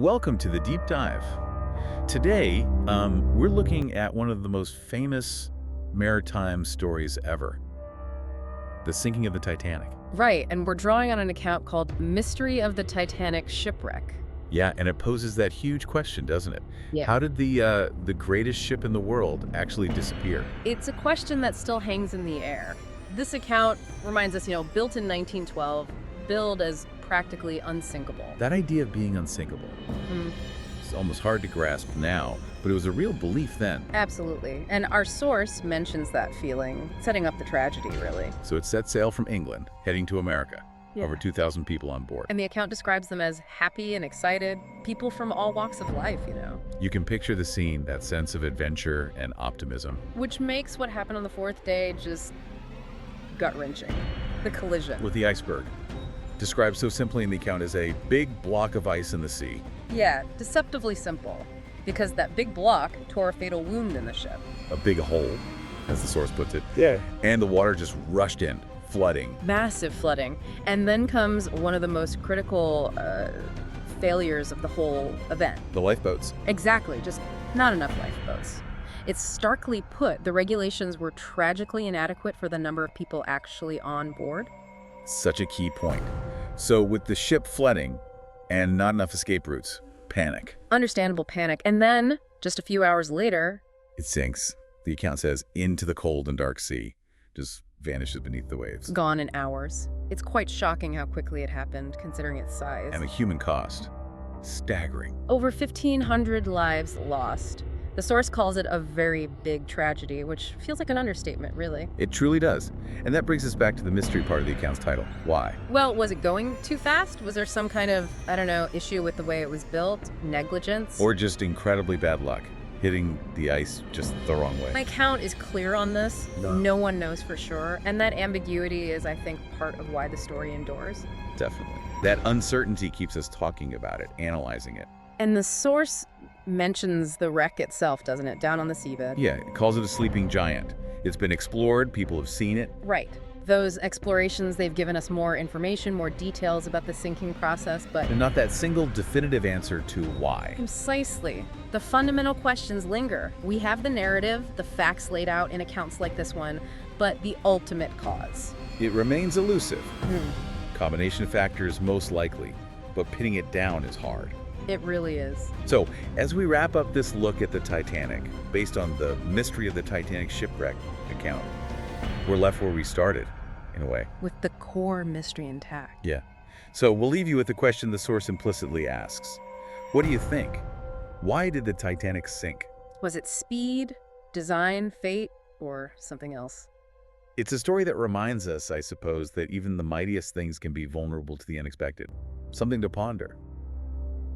Welcome to the Deep Dive. Today, we're looking at one of the most famous maritime stories ever, the sinking of the Titanic. Right, and we're drawing on an account called Mystery of the Titanic Shipwreck. Yeah, and it poses that huge question, doesn't it? Yeah. How did the greatest ship in the world actually disappear? It's a question that still hangs in the air. This account reminds us, built in 1912, billed as practically unsinkable. That idea of being unsinkable, it's almost hard to grasp now, but it was a real belief then. Absolutely. And our source mentions that feeling, setting up the tragedy, really. So it set sail from England, heading to America. Yeah. Over 2,000 people on board. And the account describes them as happy and excited, people from all walks of life, You can picture the scene, that sense of adventure and optimism. Which makes what happened on the fourth day just gut-wrenching. The collision. With the iceberg, described so simply in the account as a big block of ice in the sea. Yeah, deceptively simple, because that big block tore a fatal wound in the ship. A big hole, as the source puts it. Yeah. And the water just rushed in, flooding. Massive flooding. And then comes one of the most critical failures of the whole event. The lifeboats. Exactly, just not enough lifeboats. It's starkly put, the regulations were tragically inadequate for the number of people actually on board. Such a key point. So with the ship flooding and not enough escape routes, panic. Understandable panic. And then, just a few hours later, It sinks, the account says, into the cold and dark sea. Just vanishes beneath the waves. gone in hours. It's quite shocking how quickly it happened, considering its size. And the human cost, staggering. Over 1,500 lives lost. The source calls it a very big tragedy, which feels like an understatement, really. It truly does. And that brings us back to the mystery part of the account's title. Why? Well, was it going too fast? Was there some kind of, issue with the way it was built? Negligence? Or just incredibly bad luck, hitting the ice just the wrong way. My count is clear on this. No. No one knows for sure. And that ambiguity is, I think, part of why the story endures. Definitely. That uncertainty keeps us talking about it, analyzing it. And the source mentions the wreck itself, doesn't it? Down on the seabed. Yeah, it calls it a sleeping giant. It's been explored, people have seen it. Right. Those explorations, they've given us more information, more details about the sinking process, but And not that single definitive answer to why. precisely. The fundamental questions linger. We have the narrative, the facts laid out in accounts like this one, but the ultimate cause. It remains elusive. Combination of factors most likely, but pinning it down is hard. It really is. So, as we wrap up this look at the Titanic, based on the mystery of the Titanic shipwreck account, we're left where we started, in a way. With the core mystery intact. Yeah. So we'll leave you with the question the source implicitly asks. What do you think? Why did the Titanic sink? Was it speed, design, fate, or something else? It's a story that reminds us, I suppose, that even the mightiest things can be vulnerable to the unexpected. Something to ponder.